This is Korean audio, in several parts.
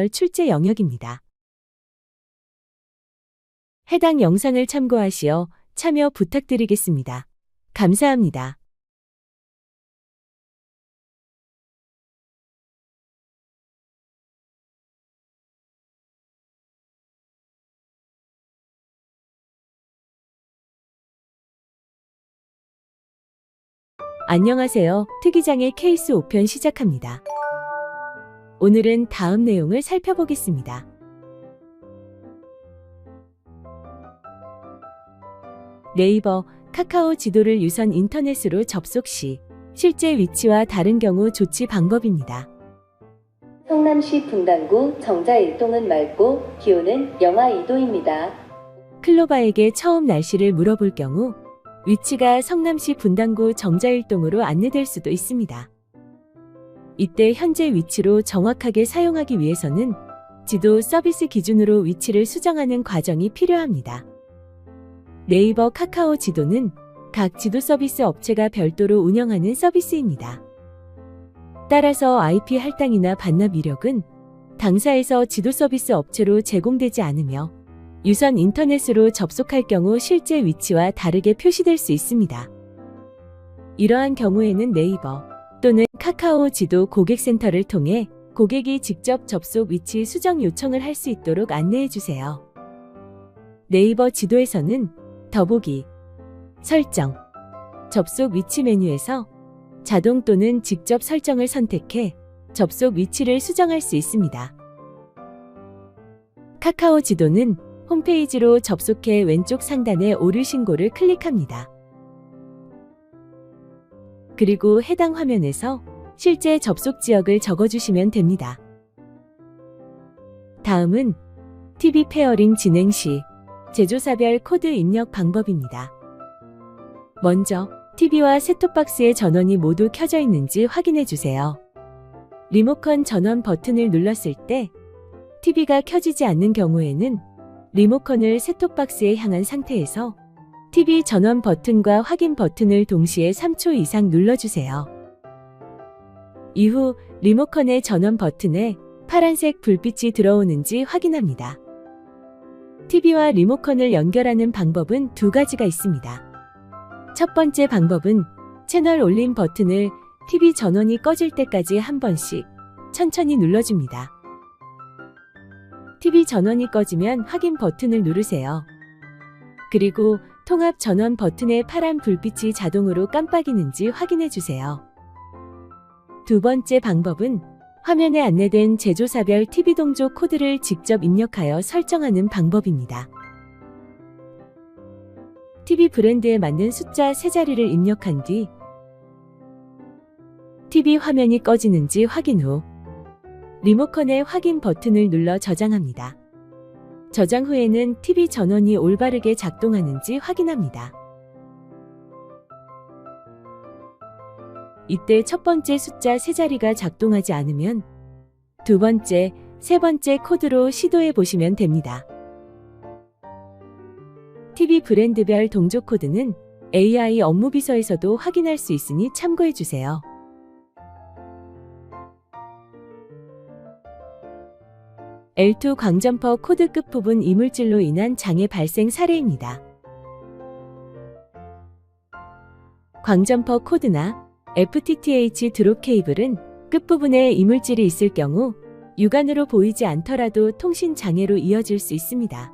출제 영역입니다. 해당 영상을 참고하시어 참여 부탁드리겠습니다. 감사합니다. 안녕하세요. 특이장의 케이스 5편 시작합니다. 오늘은 다음 내용을 살펴보겠습니다. 네이버, 카카오 지도를 유선 인터넷으로 접속 시 실제 위치와 다른 경우 조치 방법입니다. 성남시 분당구 정자일동은 맑고 기온은 영하 2도입니다. 클로바에게 처음 날씨를 물어볼 경우 위치가 성남시 분당구 정자일동으로 안내될 수도 있습니다. 이때 현재 위치로 정확하게 사용하기 위해서는 지도 서비스 기준으로 위치를 수정하는 과정이 필요합니다. 네이버 카카오 지도는 각 지도 서비스 업체가 별도로 운영하는 서비스입니다. 따라서 IP 할당이나 반납 이력은 당사에서 지도 서비스 업체로 제공되지 않으며 유선 인터넷으로 접속할 경우 실제 위치와 다르게 표시될 수 있습니다. 이러한 경우에는 네이버 또는 카카오 지도 고객센터를 통해 고객이 직접 접속 위치 수정 요청을 할 수 있도록 안내해 주세요. 네이버 지도에서는 더보기, 설정, 접속 위치 메뉴에서 자동 또는 직접 설정을 선택해 접속 위치를 수정할 수 있습니다. 카카오 지도는 홈페이지로 접속해 왼쪽 상단의 오류 신고를 클릭합니다. 그리고 해당 화면에서 실제 접속 지역을 적어주시면 됩니다. 다음은 TV 페어링 진행 시 제조사별 코드 입력 방법입니다. 먼저 TV와 셋톱박스의 전원이 모두 켜져 있는지 확인해 주세요. 리모컨 전원 버튼을 눌렀을 때 TV가 켜지지 않는 경우에는 리모컨을 셋톱박스에 향한 상태에서 TV 전원 버튼과 확인 버튼을 동시에 3초 이상 눌러주세요. 이후 리모컨의 전원 버튼에 파란색 불빛이 들어오는지 확인합니다. TV와 리모컨을 연결하는 방법은 두 가지가 있습니다. 첫 번째 방법은 채널 올림 버튼을 TV 전원이 꺼질 때까지 한 번씩 천천히 눌러줍니다. TV 전원이 꺼지면 확인 버튼을 누르세요. 그리고 통합 전원 버튼의 파란 불빛이 자동으로 깜빡이는지 확인해 주세요. 두 번째 방법은 화면에 안내된 제조사별 TV 동조 코드를 직접 입력하여 설정하는 방법입니다. TV 브랜드에 맞는 숫자 3자리를 입력한 뒤 TV 화면이 꺼지는지 확인 후 리모컨의 확인 버튼을 눌러 저장합니다. 저장 후에는 TV 전원이 올바르게 작동하는지 확인합니다. 이때 첫 번째 숫자 3자리가 작동하지 않으면 두 번째, 세 번째 코드로 시도해 보시면 됩니다. TV 브랜드별 동조 코드는 AI 업무 비서에서도 확인할 수 있으니 참고해 주세요. L2 광점퍼 코드 끝부분 이물질로 인한 장애 발생 사례입니다. 광점퍼 코드나 FTTH 드롭 케이블은 끝부분에 이물질이 있을 경우 육안으로 보이지 않더라도 통신 장애로 이어질 수 있습니다.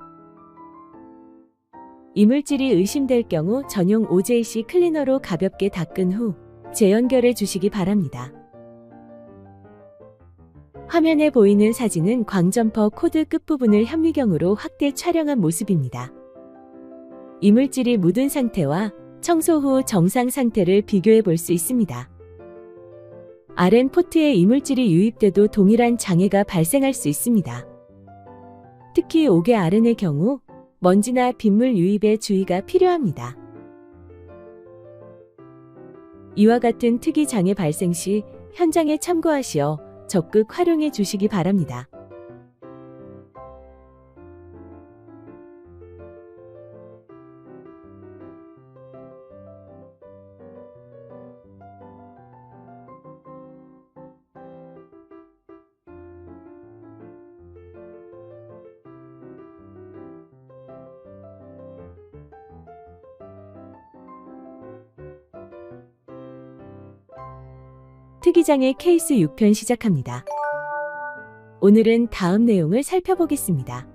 이물질이 의심될 경우 전용 OJC 클리너로 가볍게 닦은 후 재연결해 주시기 바랍니다. 화면에 보이는 사진은 광점퍼 코드 끝부분을 현미경으로 확대 촬영한 모습입니다. 이물질이 묻은 상태와 청소 후 정상 상태를 비교해 볼 수 있습니다. RM 포트에 이물질이 유입돼도 동일한 장애가 발생할 수 있습니다. 특히 5개 RN의 경우 먼지나 빗물 유입에 주의가 필요합니다. 이와 같은 특이 장애 발생 시 현장에 참고하시어 적극 활용해 주시기 바랍니다. 특이장의 케이스 6편 시작합니다. 오늘은 다음 내용을 살펴보겠습니다.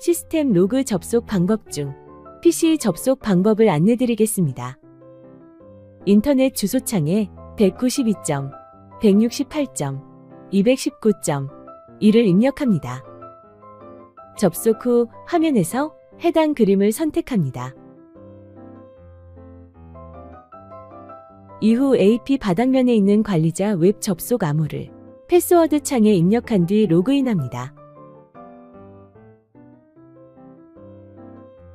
시스템 로그 접속 방법 중 PC 접속 방법을 안내드리겠습니다. 인터넷 주소창에 192.168.219.1을 입력합니다. 접속 후 화면에서 해당 그림을 선택합니다. 이후 AP 바닥면에 있는 관리자 웹 접속 암호를 패스워드 창에 입력한 뒤 로그인합니다.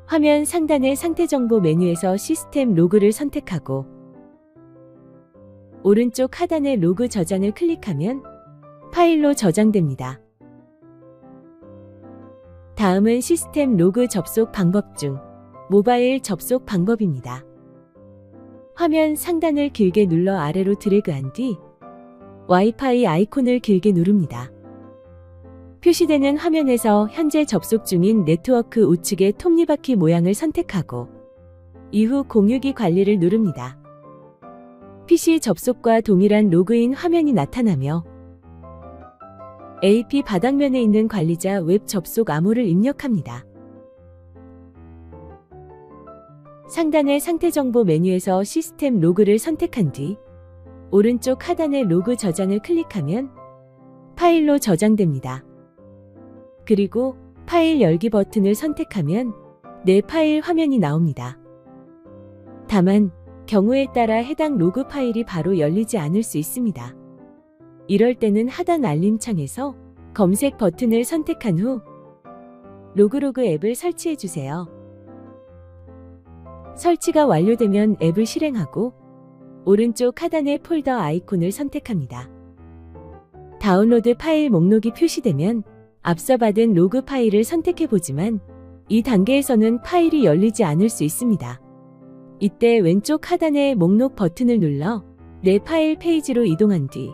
화면 상단의 상태 정보 메뉴에서 시스템 로그를 선택하고 오른쪽 하단의 로그 저장을 클릭하면 파일로 저장됩니다. 다음은 시스템 로그 접속 방법 중 모바일 접속 방법입니다. 화면 상단을 길게 눌러 아래로 드래그한 뒤 와이파이 아이콘을 길게 누릅니다. 표시되는 화면에서 현재 접속 중인 네트워크 우측의 톱니바퀴 모양을 선택하고 이후 공유기 관리를 누릅니다. PC 접속과 동일한 로그인 화면이 나타나며 AP 바닥면에 있는 관리자 웹 접속 암호를 입력합니다. 상단의 상태 정보 메뉴에서 시스템 로그를 선택한 뒤 오른쪽 하단의 로그 저장을 클릭하면 파일로 저장됩니다. 그리고 파일 열기 버튼을 선택하면 내 파일 화면이 나옵니다. 다만 경우에 따라 해당 로그 파일이 바로 열리지 않을 수 있습니다. 이럴 때는 하단 알림창에서 검색 버튼을 선택한 후 로그로그 앱을 설치해 주세요. 설치가 완료되면 앱을 실행하고 오른쪽 하단의 폴더 아이콘을 선택합니다. 다운로드 파일 목록이 표시되면 앞서 받은 로그 파일을 선택해 보지만 이 단계에서는 파일이 열리지 않을 수 있습니다. 이때 왼쪽 하단의 목록 버튼을 눌러 내 파일 페이지로 이동한 뒤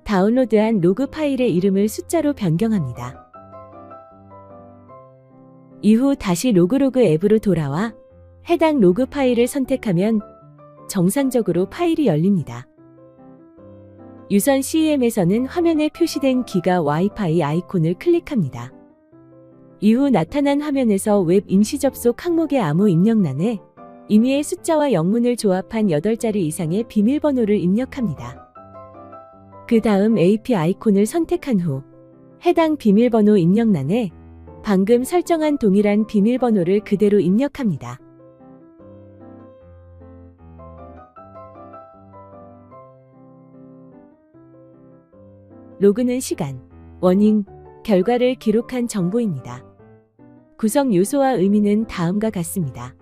다운로드한 로그 파일의 이름을 숫자로 변경합니다. 이후 다시 로그로그 앱으로 돌아와 해당 로그 파일을 선택하면 정상적으로 파일이 열립니다. 유선 CEM에서는 화면에 표시된 기가 와이파이 아이콘을 클릭합니다. 이후 나타난 화면에서 웹 임시 접속 항목의 암호 입력란에 임의의 숫자와 영문을 조합한 8자리 이상의 비밀번호를 입력합니다. 그 다음 AP 아이콘을 선택한 후 해당 비밀번호 입력란에 방금 설정한 동일한 비밀번호를 그대로 입력합니다. 로그는 시간, 원인, 결과를 기록한 정보입니다. 구성 요소와 의미는 다음과 같습니다.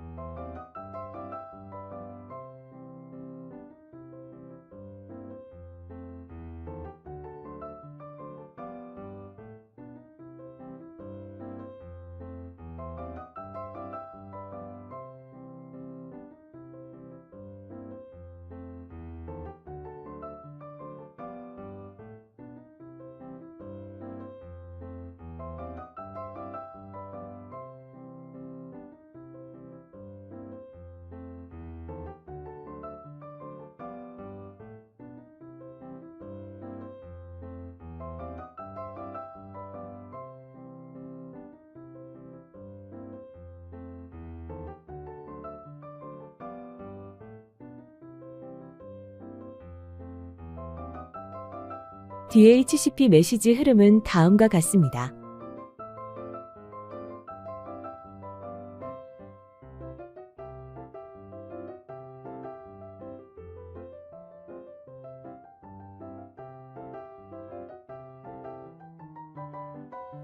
DHCP 메시지 흐름은 다음과 같습니다.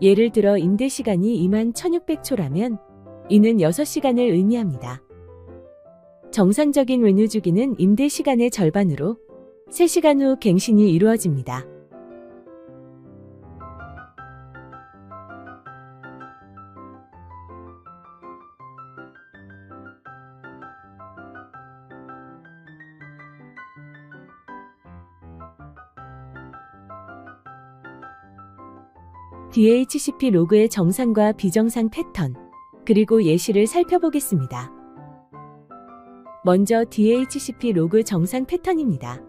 예를 들어 임대 시간이 21,600초라면 이는 6시간을 의미합니다. 정상적인 외유 주기는 임대 시간의 절반으로 3시간 후 갱신이 이루어집니다. DHCP 로그의 정상과 비정상 패턴, 그리고 예시를 살펴보겠습니다. 먼저 DHCP 로그 정상 패턴입니다.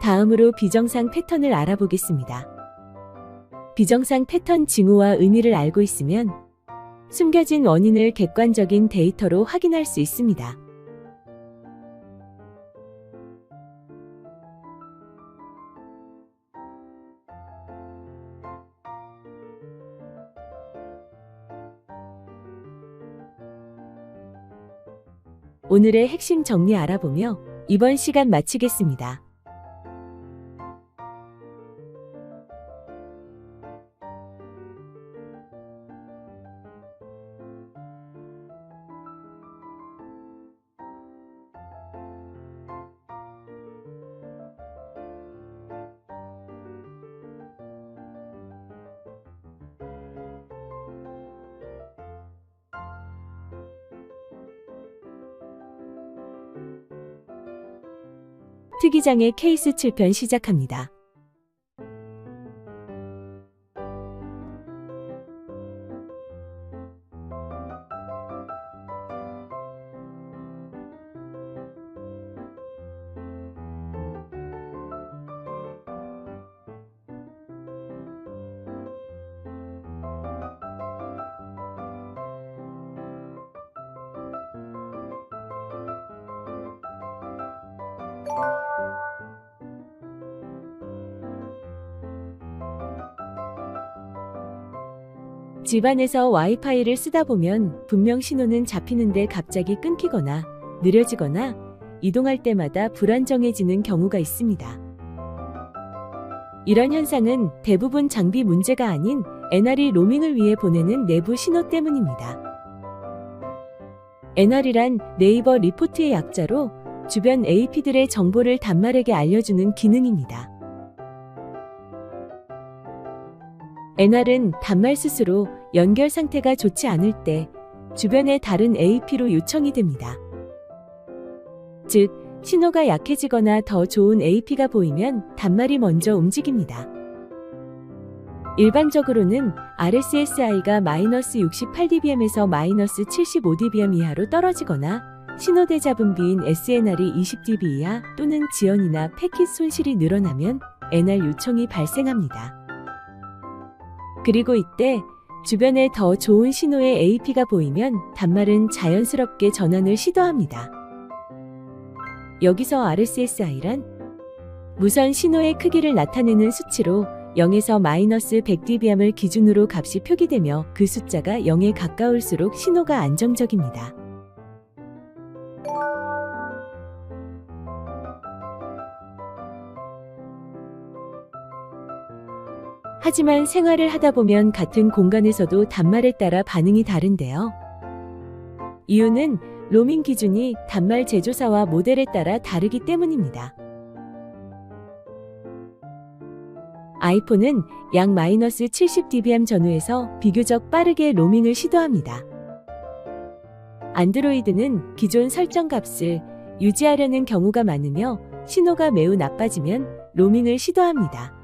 다음으로 비정상 패턴을 알아보겠습니다. 비정상 패턴 징후와 의미를 알고 있으면 숨겨진 원인을 객관적인 데이터로 확인할 수 있습니다. 오늘의 핵심 정리 알아보며 이번 시간 마치겠습니다. 특이장애 케이스 7편 시작합니다. 집안에서 와이파이를 쓰다 보면 분명 신호는 잡히는데 갑자기 끊기거나 느려지거나 이동할 때마다 불안정해지는 경우가 있습니다. 이런 현상은 대부분 장비 문제가 아닌 NRE 로밍을 위해 보내는 내부 신호 때문입니다. NR이란 네이버 리포트의 약자로 주변 AP들의 정보를 단말에게 알려주는 기능입니다. NR은 단말 스스로 연결 상태가 좋지 않을 때 주변의 다른 AP로 요청이 됩니다. 즉, 신호가 약해지거나 더 좋은 AP가 보이면 단말이 먼저 움직입니다. 일반적으로는 RSSI가 -68dBm에서 -75dBm 이하로 떨어지거나 신호 대잡음 비인 SNR이 20dB 이하 또는 지연이나 패킷 손실이 늘어나면 NR 요청이 발생합니다. 그리고 이때 주변에 더 좋은 신호의 AP가 보이면 단말은 자연스럽게 전환을 시도합니다. 여기서 RSSI란 무선 신호의 크기를 나타내는 수치로 0에서 -100dBm을 기준으로 값이 표기되며 그 숫자가 0에 가까울수록 신호가 안정적입니다. 하지만 생활을 하다 보면 같은 공간에서도 단말에 따라 반응이 다른데요. 이유는 로밍 기준이 단말 제조사와 모델에 따라 다르기 때문입니다. 아이폰은 약 -70dBm 전후에서 비교적 빠르게 로밍을 시도합니다. 안드로이드는 기존 설정 값을 유지하려는 경우가 많으며 신호가 매우 나빠지면 로밍을 시도합니다.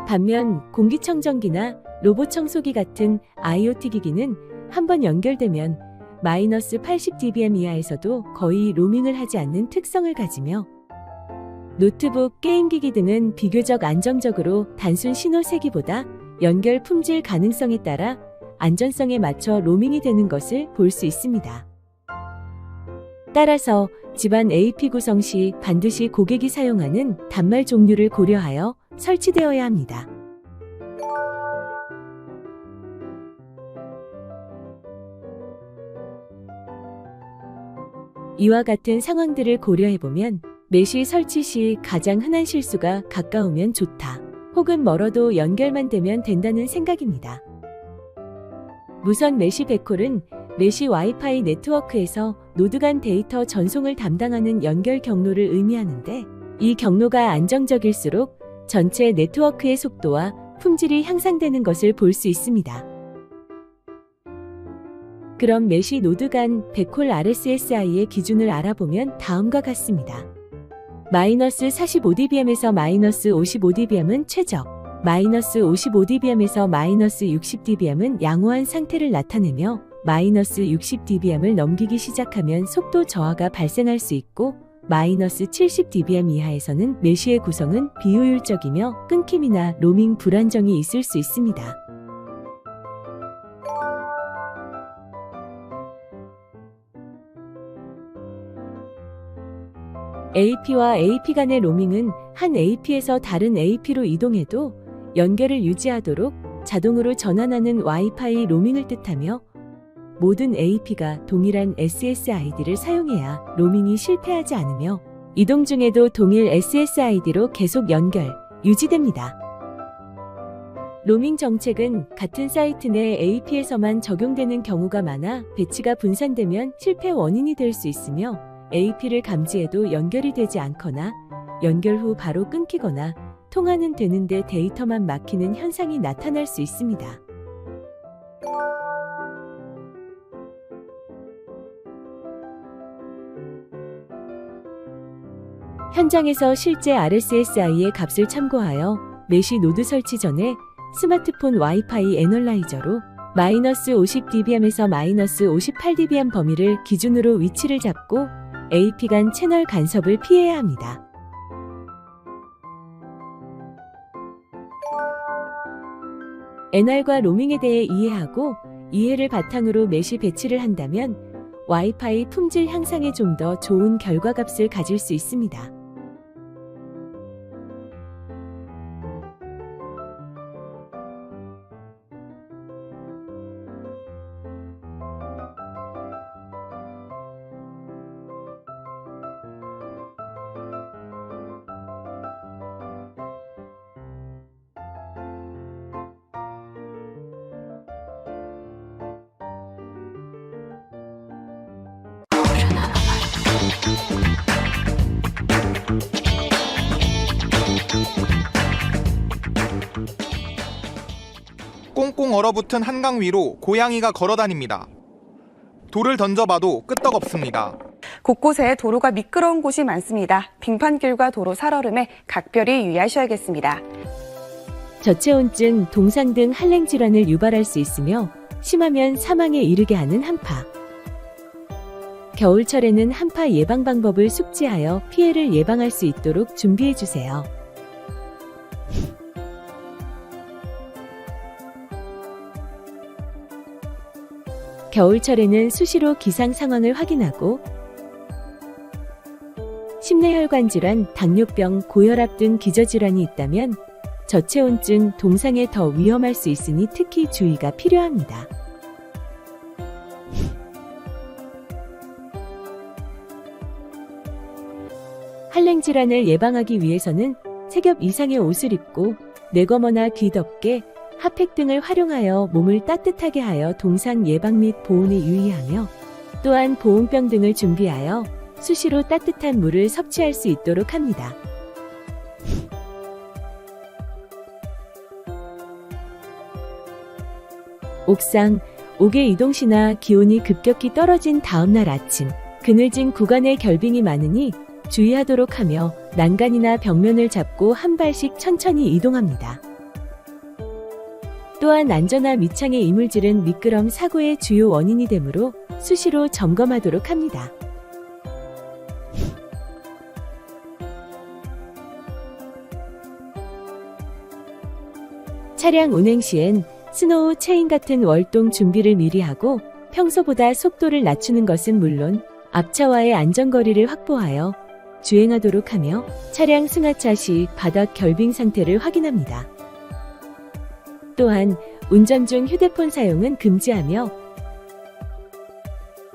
반면 공기청정기나 로봇 청소기 같은 IoT 기기는 한번 연결되면 -80dBm 이하에서도 거의 로밍을 하지 않는 특성을 가지며 노트북, 게임기기 등은 비교적 안정적으로 단순 신호 세기보다 연결 품질 가능성에 따라 안전성에 맞춰 로밍이 되는 것을 볼 수 있습니다. 따라서 집안 AP 구성 시 반드시 고객이 사용하는 단말 종류를 고려하여 설치되어야 합니다. 이와 같은 상황들을 고려해보면 메시 설치 시 가장 흔한 실수가 가까우면 좋다, 혹은 멀어도 연결만 되면 된다는 생각입니다. 무선 메시 백홀은 메시 와이파이 네트워크에서 노드 간 데이터 전송을 담당하는 연결 경로를 의미하는데, 이 경로가 안정적일수록 전체 네트워크의 속도와 품질이 향상되는 것을 볼 수 있습니다. 그럼 메시 노드 간 백홀 RSSI의 기준을 알아보면 다음과 같습니다. 마이너스 45dBm에서 마이너스 55dBm은 최적, 마이너스 55dBm에서 마이너스 60dBm은 양호한 상태를 나타내며 마이너스 60dBm을 넘기기 시작하면 속도 저하가 발생할 수 있고 마이너스 70dBm 이하에서는 메쉬의 구성은 비효율적이며 끊김이나 로밍 불안정이 있을 수 있습니다. AP와 AP 간의 로밍은 한 AP에서 다른 AP로 이동해도 연결을 유지하도록 자동으로 전환하는 와이파이 로밍을 뜻하며 모든 AP가 동일한 SSID를 사용해야 로밍이 실패하지 않으며 이동 중에도 동일 SSID로 계속 연결, 유지됩니다. 로밍 정책은 같은 사이트 내 AP에서만 적용되는 경우가 많아 배치가 분산되면 실패 원인이 될 수 있으며 AP를 감지해도 연결이 되지 않거나 연결 후 바로 끊기거나 통화는 되는데 데이터만 막히는 현상이 나타날 수 있습니다. 현장에서 실제 RSSI의 값을 참고하여 메시 노드 설치 전에 스마트폰 와이파이 애널라이저로 마이너스 50dBm에서 마이너스 58dBm 범위를 기준으로 위치를 잡고 AP 간 채널 간섭을 피해야 합니다. NR과 로밍에 대해 이해하고 이해를 바탕으로 메시 배치를 한다면 와이파이 품질 향상에 좀 더 좋은 결과값을 가질 수 있습니다. 꽁꽁 얼어붙은 한강 위로 고양이가 걸어다닙니다. 돌을 던져봐도 끄떡없습니다. 곳곳에 도로가 미끄러운 곳이 많습니다. 빙판길과 도로 살얼음에 각별히 유의하셔야겠습니다. 저체온증, 동상 등 한랭 질환을 유발할 수 있으며 심하면 사망에 이르게 하는 한파. 겨울철에는 한파 예방 방법을 숙지하여 피해를 예방할 수 있도록 준비해 주세요. 겨울철에는 수시로 기상 상황을 확인하고 심내혈관 질환, 당뇨병, 고혈압 등 기저질환이 있다면 저체온증, 동상에 더 위험할 수 있으니 특히 주의가 필요합니다. 한랭 질환을 예방하기 위해서는 세 겹 이상의 옷을 입고 내거머나 귀 덮개, 핫팩 등을 활용하여 몸을 따뜻하게 하여 동상 예방 및 보온에 유의하며 또한 보온병 등을 준비하여 수시로 따뜻한 물을 섭취할 수 있도록 합니다. 옥상, 옥의 이동 시나 기온이 급격히 떨어진 다음날 아침, 그늘진 구간에 결빙이 많으니 주의하도록 하며 난간이나 벽면을 잡고 한 발씩 천천히 이동합니다. 또한 안전화 밑창의 이물질은 미끄럼 사고의 주요 원인이 되므로 수시로 점검하도록 합니다. 차량 운행 시엔 스노우 체인 같은 월동 준비를 미리 하고 평소보다 속도를 낮추는 것은 물론 앞차와의 안전거리를 확보하여 주행하도록 하며 차량 승하차 시 바닥 결빙 상태를 확인합니다. 또한 운전 중 휴대폰 사용은 금지하며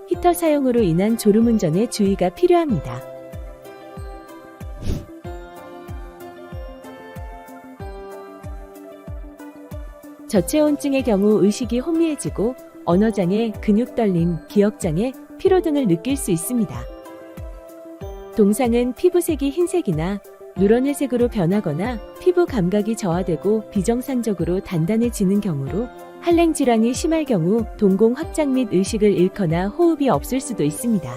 히터 사용으로 인한 졸음운전에 주의가 필요합니다. 저체온증의 경우 의식이 혼미해지고 언어장애, 근육떨림, 기억장애, 피로 등을 느낄 수 있습니다. 동상은 피부색이 흰색이나 누런 회색으로 변하거나 피부 감각이 저하되고 비정상적으로 단단해지는 경우로 한랭 질환이 심할 경우 동공 확장 및 의식을 잃거나 호흡이 없을 수도 있습니다.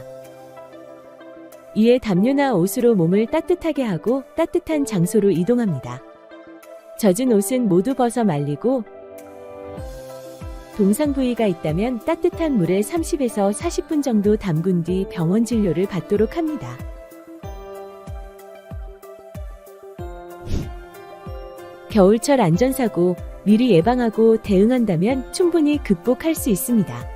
이에 담요나 옷으로 몸을 따뜻하게 하고 따뜻한 장소로 이동합니다. 젖은 옷은 모두 벗어 말리고 동상 부위가 있다면 따뜻한 물에 30에서 40분 정도 담근 뒤 병원 진료를 받도록 합니다. 겨울철 안전사고 미리 예방하고 대응한다면 충분히 극복할 수 있습니다.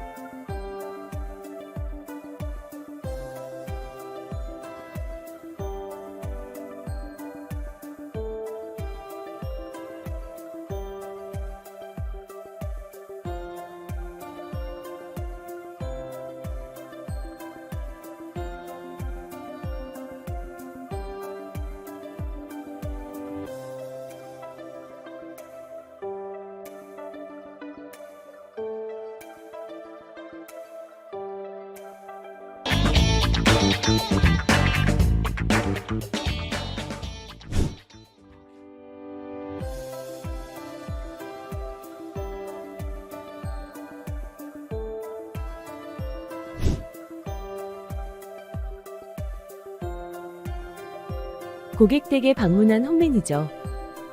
고객 댁에 방문한 홈 매니저.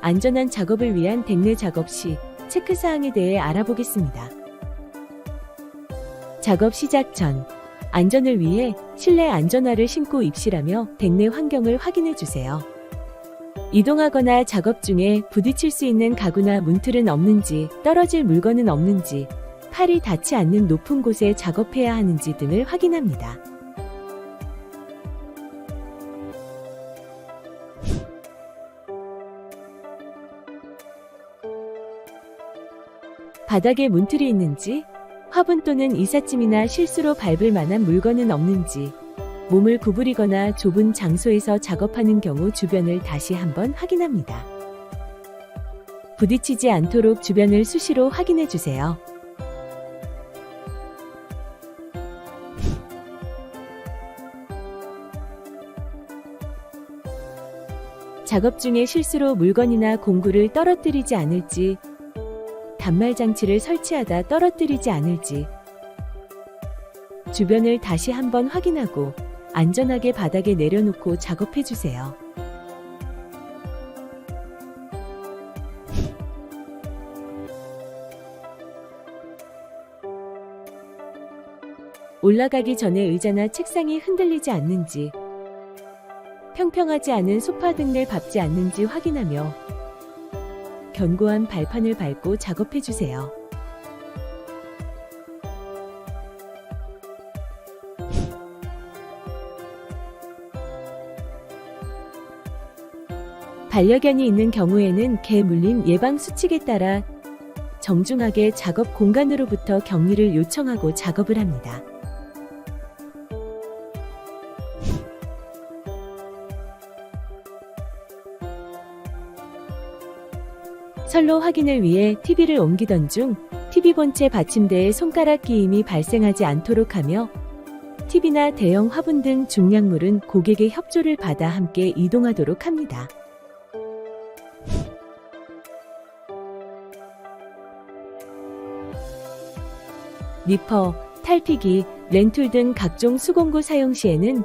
안전한 작업을 위한 댁내 작업 시 체크사항에 대해 알아보겠습니다. 작업 시작 전 안전을 위해 실내 안전화를 신고 입실하며 댁내 환경을 확인해 주세요. 이동하거나 작업 중에 부딪힐 수 있는 가구나 문틀은 없는지, 떨어질 물건은 없는지, 팔이 닿지 않는 높은 곳에 작업해야 하는지 등을 확인합니다. 바닥에 문틀이 있는지, 화분 또는 이삿짐이나 실수로 밟을 만한 물건은 없는지, 몸을 구부리거나 좁은 장소에서 작업하는 경우 주변을 다시 한번 확인합니다. 부딪히지 않도록 주변을 수시로 확인해 주세요. 작업 중에 실수로 물건이나 공구를 떨어뜨리지 않을지, 단말 장치를 설치하다 떨어뜨리지 않을지, 주변을 다시 한번 확인하고 안전하게 바닥에 내려놓고 작업해 주세요. 올라가기 전에 의자나 책상이 흔들리지 않는지, 평평하지 않은 소파 등을 밟지 않는지 확인하며 견고한 발판을 밟고 작업해 주세요. 반려견이 있는 경우에는 개 물림 예방 수칙에 따라 정중하게 작업 공간으로부터 격리를 요청하고 작업을 합니다. 선로 확인을 위해 TV를 옮기던 중 TV 본체 받침대에 손가락 끼임이 발생하지 않도록 하며 TV나 대형 화분 등 중량물은 고객의 협조를 받아 함께 이동하도록 합니다. 니퍼, 탈피기, 렌툴 등 각종 수공구 사용 시에는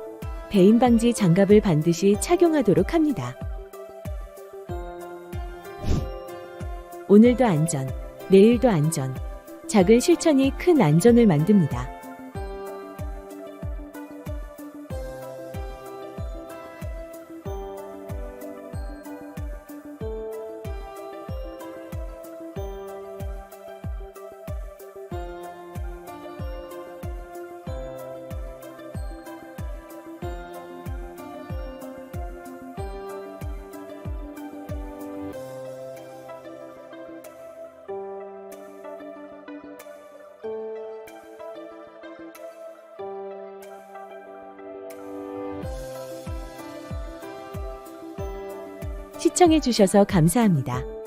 배임 방지 장갑을 반드시 착용하도록 합니다. 오늘도 안전, 내일도 안전. 작은 실천이 큰 안전을 만듭니다. 시청해주셔서 감사합니다.